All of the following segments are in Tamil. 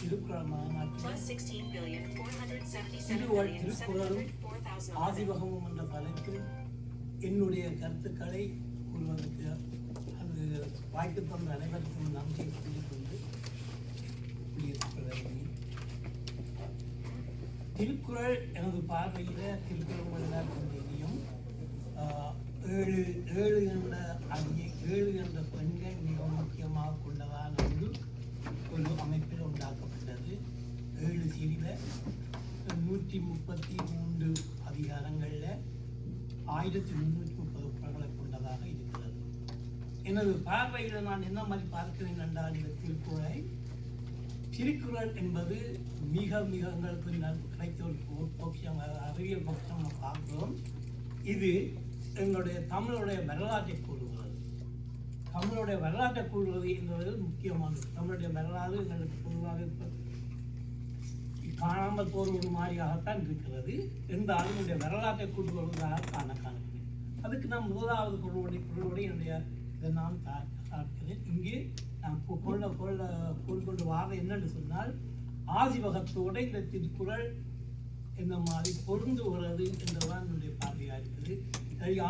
திருக்குறள் திருக்குறளும் ஆதிபகமும் என்ற தலைப்பில் என்னுடைய கருத்துக்களை கூறுவதற்கு அது வாய்ப்பு தந்த அனைவருக்கும் நன்றியை சொல்லிக்கொண்டு திருக்குறள் எனது பார்வையில் திருக்குறள் எல்லாருக்கும் தெரியும். ஏழு என்ற பெண்கள் மிக முக்கியமாக கொண்டதான ஒரு அமைப்பில் உண்டாக்கப்பட்டது. 7 சீரில் 133 அதிகாரங்களில் 1330 குறள்களை கொண்டதாக இருக்கிறது. எனது பார்வையில் நான் என்ன மாதிரி பார்க்கிறேன் என்றால், இந்த திருக்குறள் என்பது மிக மிக எங்களுக்கு கிடைத்த ஒரு பட்சம், அறிவியல் பட்சம் பார்க்கிறோம். இது எங்களுடைய தமிழுடைய வரலாற்றை கூறுகிறது. தமிழுடைய வரலாற்றை கூறுவது என்பது முக்கியமானது. தமிழுடைய வரலாறு எங்களுக்கு பொதுவாக காணாமல் போர் ஒரு மாதிரியாகத்தான் இருக்கிறது. இருந்தாலும் என்னுடைய வரலாற்றை கூறுவதாக காணப்படுகிறது. அதுக்கு நான் முதலாவது பொருளுடைய என்னுடைய இதை நான் பார்க்கிறேன். இங்கே நான் கொண்டு வார என்னென்று சொன்னால், ஆதிபகத்தோடு இந்த திருக்குறள் இந்த மாதிரி பொருந்துகிறது என்றுதான் என்னுடைய பார்வையாக இருக்குது.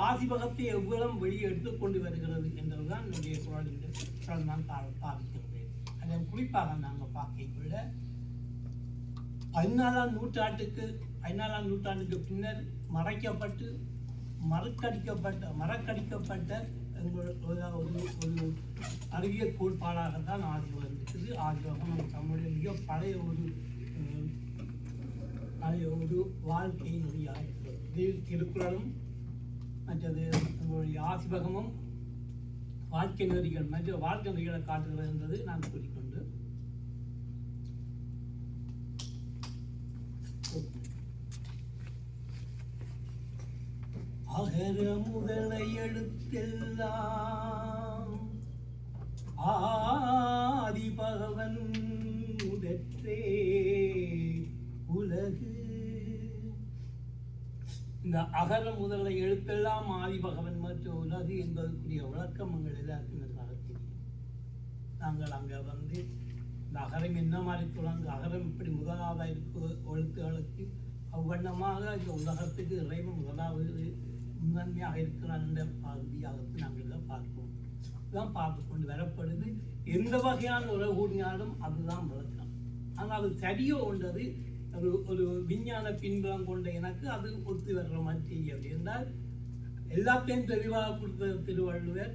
ஆதிபகத்தை எவ்வளவு வெளியே எடுத்துக்கொண்டு வருகிறது என்றுதான் என்னுடைய குரல் நான் பாவிக்கிறேன். அதை குறிப்பாக நாங்கள் பார்க்கக்குள்ள 14ஆம் நூற்றாண்டுக்கு பின்னர் மறக்கடிக்கப்பட்ட ஒரு அறிவியல் கோட்பாடாகத்தான் ஆதிபகம் இருக்குது. ஆதிபகம் நம்முடைய மிக பழைய ஒரு வாழ்க்கை நெறியாக இருக்கிறது. திருக்குறளும் மற்றது உங்களுடைய ஆதிபகமும் வாழ்க்கை நெறிகள் வாழ்க்கை நெறிகளை காட்டுகிறது என்பது நான் கூறிக்கொண்டு, அகர முதல எழுத்தெல்லாம் ஆதிபகவன் முதற்றே உலகு. இந்த அகர முதல எழுத்தெல்லாம் ஆதிபகவன் மற்றும் உலகு என்பதற்குரிய விளக்கம் எங்கள் எல்லாருக்கும் நன்றாக தெரியும். நாங்கள் அங்கே இந்த அகரம் என்ன மாதிரி சொல்லுவாங்க, அகரம் இப்படி முதலாவதாக இருக்க எழுத்துகளுக்கு அவ்வண்ணமாக இந்த உலகத்துக்கு இறைவன் முதலாவது முதன்மையாக இருக்கிறான் என்ற பகுதியாகத்து நாங்கள் இதை பார்ப்போம். இதுதான் பார்த்து கொண்டு வரப்படுது. எந்த வகையான உறவு கூடினாலும் அதுதான் விளக்கம். ஆனால் அது சரியோ கொண்டது ஒரு விஞ்ஞான பின்புலம் கொண்ட எனக்கு அது ஒத்து வர்ற மாதிரி தெரியவில்லை. என்றால் எல்லாத்தையும் தெளிவாக கொடுத்த திருவள்ளுவர்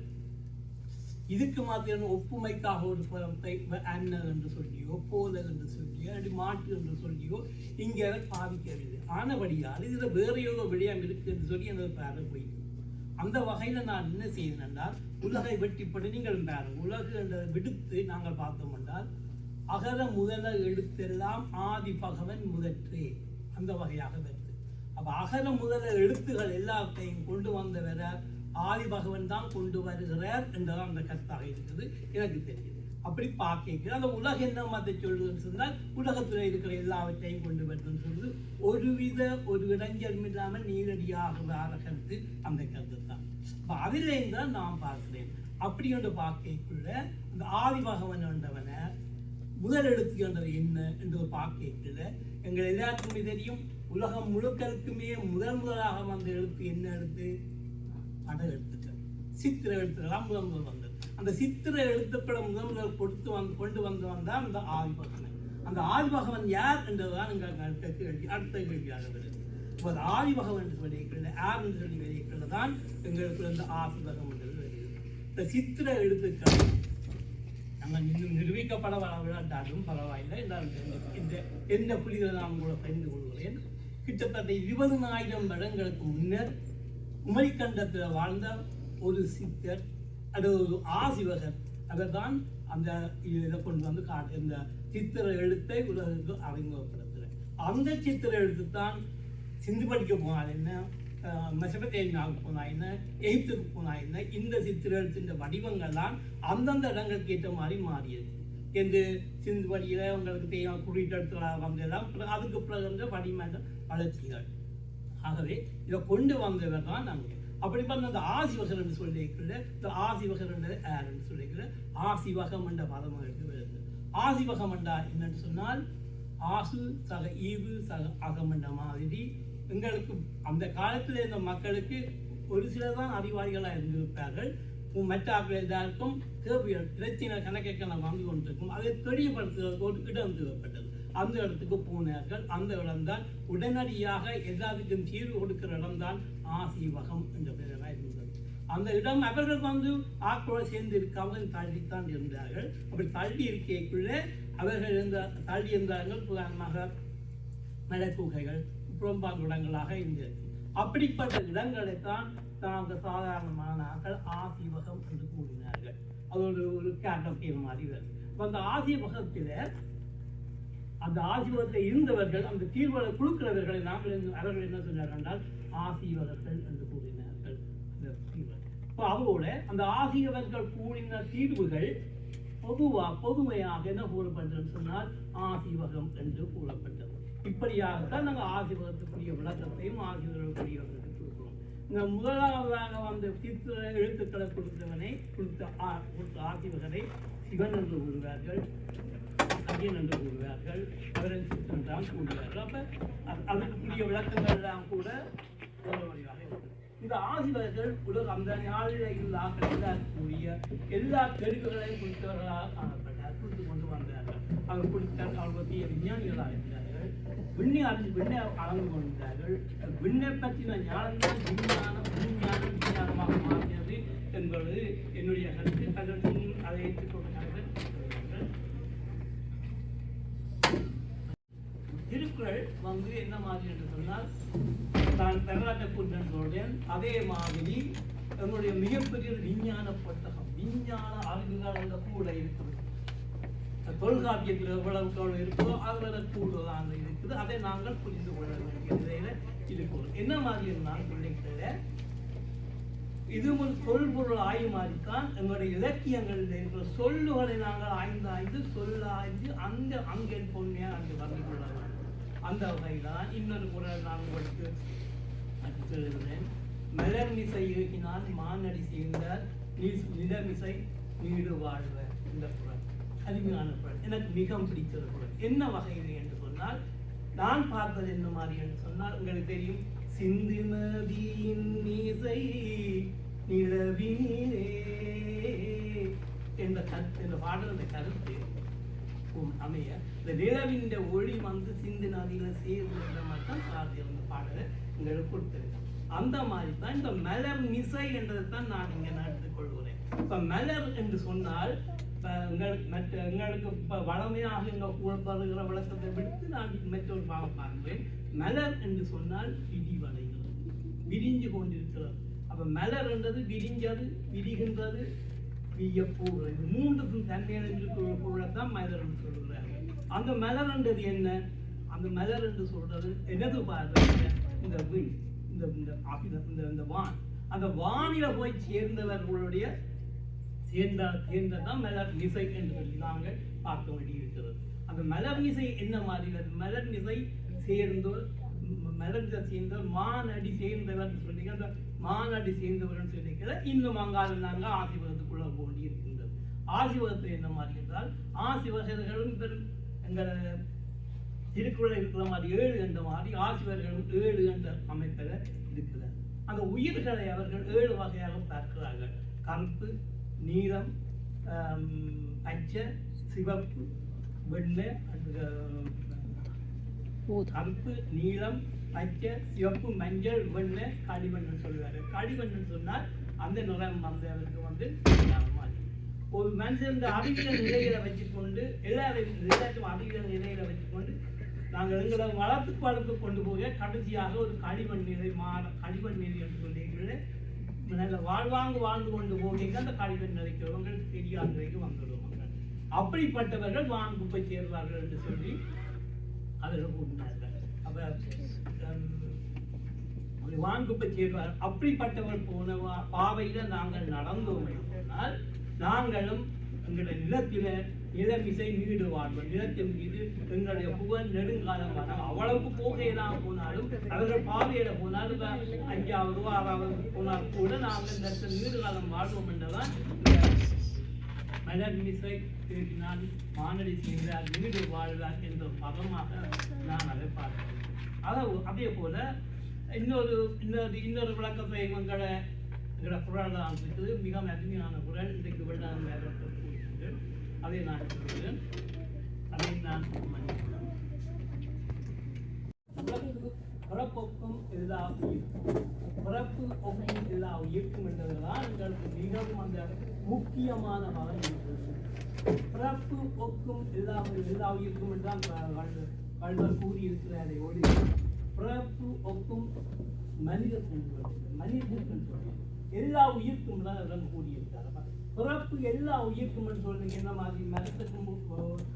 இதுக்கு மாதிரியான ஒப்புமைக்காக ஒரு பதத்தை அண்ணல் என்று சொல்லியோ, போதல் என்று சொல்லியோ, அப்படி மாற்று என்று சொல்லியோ இங்கே பாதிக்கவில்லை. ஆனபடியால் இதில் வேற ஏதோ விடயம் இருக்கு என்று சொல்லி எனது பேரை போயிட்டு அந்த வகையில் நான் என்ன செய்தேன் என்றால், உலகை வெட்டிப்படி நீங்கள் பாருங்கள், உலகு என்றதை விடுத்து நாங்கள் பார்த்தோம் என்றால், அகர முதல எழுத்தெல்லாம் ஆதிபகவன் முதற்றே அந்த வகையாக வருது. அப்போ அகர முதல எழுத்துகள் எல்லாத்தையும் கொண்டு வந்தவர ஆதிபகவன் தான் கொண்டு வருகிறார் என்றதான் அந்த கருத்தாக இருக்குது. எனக்கு தெரியுது. அப்படி பார்க்க அந்த உலகம் என்ன மாதிரி சொல்லுதுன்னு சொன்னால், உலகத்தில் இருக்கிற எல்லாவற்றையும் கொண்டு வருதுன்னு சொல்லுது. ஒரு இடைஞ்சலும் இல்லாமல் நீரடியாக வேற கருத்து அந்த கருத்து தான். அப்போ அதிலேருந்து தான் நான் பார்க்கிறேன். அப்படி ஒன்று பார்க்கக்குள்ள அந்த ஆதிபகவன் என்றவனை முதல் எழுத்துக்கின்றது என்ன என்று ஒரு பார்க்கக்குள்ள எங்கள் எல்லாருக்குமே தெரியும். உலகம் முழுக்களுக்குமே முதலாக வந்த எழுத்து என்ன எழுத்து? பட எழுத்துக்கள், சித்திர எழுத்துக்களாம் முதல் வந்தது. அந்த சித்திர எழுத்துக்களை முதல் கொண்டு வந்தவன் தான் அந்த ஆதிபகவன். அந்த ஆதிபகவன் யார் என்றதுதான் எங்கள் அடுத்த கேள்வியாக வருது. இப்போது ஆதிபகவன் என்று சொல்லியிருக்கிறது யார் என்று சொல்லி வெளியிட்டு தான் எங்களுக்கு அந்த ஆதிபகம் என்றது வருகிறது. இந்த சித்திர எழுத்துக்கள் நாங்கள் இன்னும் நிரூபிக்கப்பட விளையாட்டாலும் பரவாயில்லை. எந்த புலிகளை நான் கூட பகிர்ந்து கொள்கிறேன். கிட்டத்தட்ட 20,000 வருடங்களுக்கு முன்னர் குமரிக்கண்டத்தில் வாழ்ந்த ஒரு சித்தர், அது ஒரு ஆசிவகர், அவர் தான் அந்த இதை கொண்டு வந்து இந்த சித்திர எழுத்தை உலகுக்கு அறிமுகப்படுத்துகிறார். அந்த சித்திர எழுத்து தான் சிந்து படிக்க போனால் என்ன, மெசபத்தேமியாவுக்கு போனால் என்ன, எகிப்துக்கு போனால் என்ன, இந்த சித்திர எழுத்தின் வடிவங்கள்லாம் அந்தந்த இடங்களுக்கு ஏற்ற மாதிரி மாறியது. என்று சிந்து படியில் உங்களுக்கு தெரியும், குறியீட்டு எழுத்துக்களாக வந்தெல்லாம் அதுக்கு பிறகு வடிவங்கள் வளர்ச்சிகள். ஆகவே இதை கொண்டு வந்தவர் தான் நாங்கள். அப்படி பண்ண அந்த ஆசிவகர் என்று சொல்லியிருக்கிற இந்த ஆசிவகர் என்று யார் என்று சொல்லியிருக்கிற ஆசிவகம் என்ற பதம் எடுத்து வருது. ஆசிவகம் என்றா என்னன்னு சொன்னால் ஆசு சக ஈவு சக அகம் என்ற மாதிரி எங்களுக்கு அந்த காலத்தில் இருந்த மக்களுக்கு ஒரு சிலர் தான் அறிவாளிகளாக இருந்திருப்பார்கள். மற்ற எல்லாருக்கும் தேவைகள் பிரச்சனை கணக்கென வந்து கொண்டிருக்கும். அதை தெளிவுபடுத்துவதற்கு ஒரு இடம் தேவைப்பட்டது. அந்த இடத்துக்கு போனார்கள். அந்த இடம்தான் உடனடியாக எல்லாத்துக்கும் தீர்வு கொடுக்கிற இடம்தான் ஆசீவகம் என்ற பெயராக இருந்தது. அந்த இடம் அவர்கள் வந்து ஆக்களோடு சேர்ந்து இருக்காமல் தள்ளித்தான் இருந்தார்கள். அப்படி தள்ளி இருக்கைக்குள்ளே அவர்கள் தள்ளி இருந்தார்கள். உதாரணமாக மலைக்குகைகள் புறம்பாங்குடங்களாக இருந்தது. அப்படிப்பட்ட இடங்களைத்தான் தாங்கள் சாதாரணமான ஆசீவகம் என்று கூறினார்கள். அது ஒரு கேட்டப்பீர் மாதிரி வருது. அந்த ஆசீவகத்தில் அந்த ஆசீவகத்தில் இருந்தவர்கள் அந்த தீர்வுகளை கொடுக்கிறவர்களை நாங்கள் அவர்கள் என்ன சொன்னார்கள் என்றால் ஆசீவகர்கள் என்று கூறினார்கள். இப்போ அவரோட அந்த ஆசீவகர்கள் கூறின தீர்வுகள் பொதுமையாக என்ன கூறப்பட்டது சொன்னால் ஆசீவகம் என்று கூறப்பட்டது. இப்படியாகத்தான் நாங்கள் ஆசீவகத்துக்குரிய விளக்கத்தையும் ஆசீவகத்துக்குரிய கொடுக்கிறோம். இந்த முதலாவதாக வந்து சித்திர எழுத்துக்களை கொடுத்த ஆசீவகரை சிவன் என்று கூறுவார்கள், ஐயன் என்று கூறுவார்கள், அவரின் சித்தன் தான் கூறுவார்கள். அப்ப அதுக்குரிய விளக்கங்கள் எல்லாம் கூட வடிவாக இருக்கிறது. இந்த ஆசிவர்கள் உலக அந்த நாளில் கூடிய எல்லா தெருவுகளையும் குறித்தவர்களாக காணப்பட்டார், குறித்து கொண்டு வந்தார்கள். அவர் குறித்தார். அவர் பற்றிய விஞ்ஞானிகளாக இருந்தார்கள். விண்ணை அளந்து கொண்டார்கள். விண்ணை பற்றின ஞானம்தான் விஞ்ஞானமாக மாறியது என்பது என்னுடைய கருத்து. அதை ஏற்றுக்கொண்டார்கள். திருக்குறள் வந்து என்ன மாதிரி என்று சொன்னால் நான் வரலாற்றை கூறினேன். அதே மாதிரி நம்முடைய மிகப்பெரிய விஞ்ஞான புத்தகம், விஞ்ஞான அறிவுகள் அந்த கூட இருக்குது. தொல்காப்பியத்தில் எவ்வளவு இருக்கோ அதில் கூடுதலாக இருக்குது. அதை நாங்கள் புரிந்து கொள்ள வேண்டிய நிலையில இருக்கிறோம். என்ன மாதிரி இருந்தால் பிள்ளைகள இது ஒரு தொல்பொருள் ஆய்வு மாதிரித்தான் எங்களுடைய இலக்கியங்களில் இருக்கிற சொல்லுகளை நாங்கள் ஆய்ந்து சொல்லாய்ந்து அந்த அங்கே பொண்மையாக அங்கு வந்து கொள்ள வேண்டும். அந்த வகைதான் இன்னொரு குரல் நான் உங்களுக்கு எழுதுகிறேன். மலர்மிசை இயக்கினால் மானடி சேர்ந்தார் நிலமிசை நீடு வாழ்வ. இந்த குரல் அருமையான குரல், எனக்கு மிகவும் பிடித்தது குரல். என்ன வகையில் என்று சொன்னால் நான் பார்த்தது என்ன மாதிரி என்று சொன்னால் உங்களுக்கு தெரியும். சிந்து நதியின் மீசை நிலவினே என்ற பாடலுடைய கருத்து அமைய இந்த நிலவின் ஒளி வந்து சிந்து நதியில சேர்ந்த மட்டும் சார்ந்த பாடலை உங்களுக்கு கொடுத்திருக்கேன். அந்த மாதிரி தான் இந்த மலர் மிசை என்றதை தான் நான் இங்கே நடத்திக் கொள்கிறேன். இப்ப மலர் என்று சொன்னால் எங்களுக்கு இப்ப வளமையாக இங்க கூறப்படுகிற விளக்கத்தை விடுத்து நான் மற்றொரு பாகம் பார்க்கிறேன். மலர் என்று சொன்னால் விரிவடைகிறது, விரிஞ்சு கொண்டிருக்கிறது. அப்ப மலர் என்றது விரிஞ்சது, விரிகின்றது, வியப்பூடுறது. மூன்றுக்கும் தன்மையான இருக்கிற பொருளைத்தான் மலர் என்று சொல்றாங்க. அந்த மலர் என்றது என்ன? அந்த மலர் என்று சொல்றது என்னது பாருங்க, இந்த விண், இந்த வான். அந்த வானில போய் சேர்ந்தவர்களுடைய சேர்ந்ததான் மலர் மிசை என்று சொல்லி நாங்கள் பார்க்க வேண்டி இருக்கிறது. அந்த மலர் மிசை என்ன மாதிரி? மலர் மிசை சேர்ந்தோர், மலர் சேர்ந்தவர் மானடி சேர்ந்தவர் சொல்லி அந்த மானடி சேர்ந்தவர் சொல்லிக்கிற இன்னும் அங்கால நாங்கள் ஆசிவகத்துக்குள்ள போண்டி இருக்கின்றது. ஆசிவகத்தில் என்ன மாதிரி என்றால் ஆசிவகர்களும் பெரும் எங்கள் திருக்குறள் இருக்கிற மாதிரி 7 என்ற மாதிரி ஆசிவர்களும் 7 என்ற அமைப்பில் இருக்கிறார். அந்த உயிர்களை அவர்கள் 7 வகையாக பார்க்கிறார்கள். கருப்பு, நீலம், பச்சை, சிவப்பு, வெள்ளை. கருப்பு, நீலம், பச்சை, சிவப்பு, மஞ்சள், வெள்ளை, களிமண் சொல்லுவாரு. களிமண் சொன்னால் அந்த நிறம் வந்து அவருக்கு வந்து ஒரு மனுஷன் இந்த அறிவியல் நிலையில வச்சுக்கொண்டு எல்லாத்தையும் அறிவியல் நிலையில வச்சுக்கொண்டு நாங்கள் எங்களை வளர்த்து கொண்டு போய் கடைசியாக ஒரு களிமண் நிலை களிமண் நிலை என்று சொல்லிட்டு நல்ல வாழ்ந்து கொண்டு போவீங்க. அந்த களிமண் நிலைக்கிறவங்க தெரியாத நிலைக்கு வந்துடுவாங்க. அப்படிப்பட்டவர்கள் வாங்குப்பை சேர்வார்கள் என்று சொல்லி அவர்கள் கூறினார்கள். அப்ப வாங்குப்பை சேர்வார்கள். அப்படிப்பட்டவர் போன பாவையில நாங்கள் நடந்தோம் என்றால் நாங்களும் எங்களுடைய நிலத்தில நிலமிசை நீடு வாழ்வோம். நிலத்தின் மீது எங்களுடைய புகழ் நெடுங்காலம் வர அவ்வளவுக்கு போகையெல்லாம் போனாலும் அவர்கள் பாவையில போனாலும் 5வது 6வது போனால் கூட நாங்கள் இந்த நீடு காலம் வாழ்வோம் என்றுதான் மலர்மிசை பேசினால் மானடி செய்தார் வீடு வாழ்வார் என்ற பதமாக நான் அதை பார்க்கிறேன். அதே போல இன்னொரு விளக்கத்தை எங்களோட குரல் தான் இருக்குது. மிக அருமையான குரல். இன்றைக்கு வெள்ளாண் கூறுகிறேன். அதை நான் சொல்கிறேன். அதை நான் மன்னிக்கிறேன். பிறப்பொக்கும் எல்லா உயிர்க்கும், பிறப்பு ஒக்கும் எல்லா உயிர்க்கும் என்பதுதான் எங்களுக்கு மிகவும் அந்த முக்கியமான பலம் இருக்கிறது. பிறப்பு ஒக்கும் எல்லா உயிர்க்கும் என்றுதான் வள்ளுவர் கூறியிருக்கிறாரை ஒளி. பிறப்பு ஒக்கும் மனிதன் எல்லா உயிர்க்கும் தான் அவர்கள் கூறியிருக்கார். பிறப்பு எல்லா உயிர்க்கும் என்று சொல்றீங்க. என்ன மாதிரி மரத்துக்கும்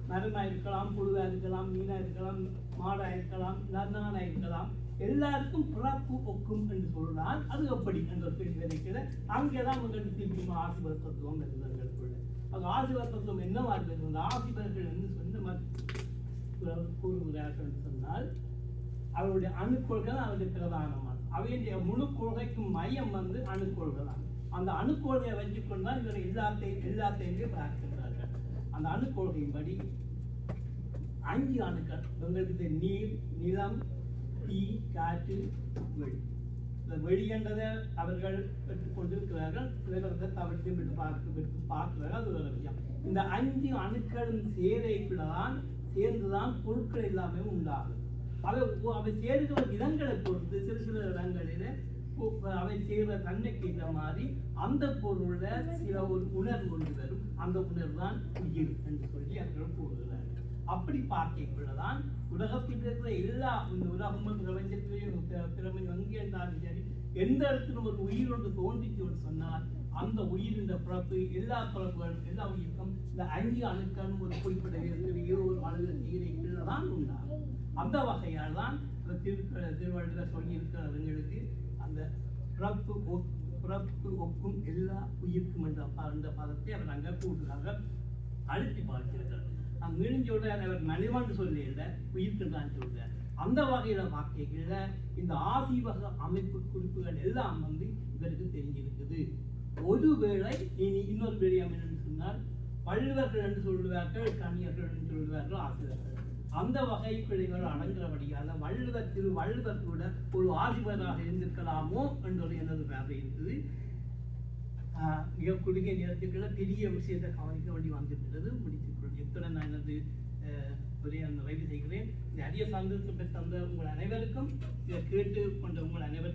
மரமா இருக்கலாம், புழுவா இருக்கலாம், மீனா இருக்கலாம், மாடா இருக்கலாம், நன்னானா இருக்கலாம், எல்லாருக்கும் பிறப்பு ஒக்கும் என்று சொல்றால் அது எப்படி என்ற கேள்வி இருக்கிற. அங்கேதான் உங்களுக்கு திரும்பி ஆசிபர் தத்துவம் இருந்தவர்களுக்குள்ள. அங்கே ஆசிபர் தத்துவம் என்ன மாதிரி இருந்தது? ஆசிபர்கள் என்று சொன்ன மாதிரி கூறுகிறார்கள் என்று சொன்னால் அவருடைய அணுக்கோள்கள் அவருடைய பிரதானமான அவையுடைய முழு கொள்கைக்கும் மையம் அணுக்கோள்கள் தான். அந்த அணுக்கோள்கையை வச்சுக்கொண்டுதான் இவர் எல்லாத்தையுமே பார்க்கிறார்கள். அந்த அணுக்கோள்கையின்படி 5 அணுக்கள் உங்களுக்கு நீர், நிலம், தீ, காற்று, வெளி. இந்த வெளி என்றதை அவர்கள் பெற்றுக்கொண்டிருக்கிறார்கள். சிலர் தவிர்த்து பார்க்கிறார்கள். அது ஒரு விஷயம். இந்த 5 அணுக்களும் சேர்ந்துதான் பொருட்கள் எல்லாமே உண்டாகும். அவை சேர்கிற விதங்களை பொறுத்து சில இடங்களில் அவை சேர்கிற தன்மைக்கு இந்த மாதிரி அந்த பொருள்ல சில ஒரு உணர்வு ஒன்று வரும். அந்த உணர்வு தான் உயிர் என்று சொல்லி அவர்கள் கூறுகிறார்கள். அப்படி பார்க்கக்குள்ளதான் உலகத்தில் இருக்கிற எல்லா இந்த உலகம் பிரபஞ்சத்திலையும் பிறமை வங்கி என்றாலும் சரி, எந்த இடத்துல ஒரு உயிர் ஒன்று தோன்றிச்சு சொன்னால் அந்த உயிர் இந்த பிறப்பு எல்லா பிறப்புகளும் எல்லா உயிருக்கும் இந்த 5 அணுக்களும் ஒரு குறிப்பிட்ட விதத்தில் ஒரு அளவில் சீரைக்குள்ளதான் உண்டாகும். அந்த வகையால் தான் திருவள்ளுவர் சொல்லியிருக்கிறவங்களுக்கு அந்த பிறப்பு ஒக்கும் எல்லா உயிர்க்கும் என்ற அந்த பதத்தை அவர் அங்கே கூட்டுகிறார்கள், அழுத்தி பார்க்கிறார்கள். நான் மீண்டும் சொல்றேன், அவர் மனிதன் சொல்ல இல்லை, உயிர்க்கு தான் சொல்றார். அந்த வகையில வாக்கியங்கள இந்த ஆசிவக அமைப்பு குறிப்புகள் எல்லாம் இவருக்கு தெரிஞ்சிருக்குது. ஒருவேளை இனி இன்னொரு விடயம் என்று சொன்னால் வள்ளுவர்கள் என்று சொல்லுவார்கள், கணியர்கள் என்று சொல்லுவார்கள், ஆசிரியர்கள். அந்த வகை பிழைகள் அடங்குறபடியால் வள்ளுவர் கூட ஒரு ஆசிரியராக இருந்திருக்கலாமோ என்ற எனது பார்வை இருக்குது. மிக குறுகிய நேரத்துக்குள்ள பெரிய விஷயத்தை கவனிக்க வேண்டி வந்துவிட்டது. முடித்துக்கொள்ளும் எத்தனை நான் எனது நிறைவு செய்கிறேன். இந்த அரிய சந்தர்ப்பத்தை தந்த உங்கள் அனைவருக்கும், இதை கேட்டு கொண்ட உங்கள் அனைவருக்கும்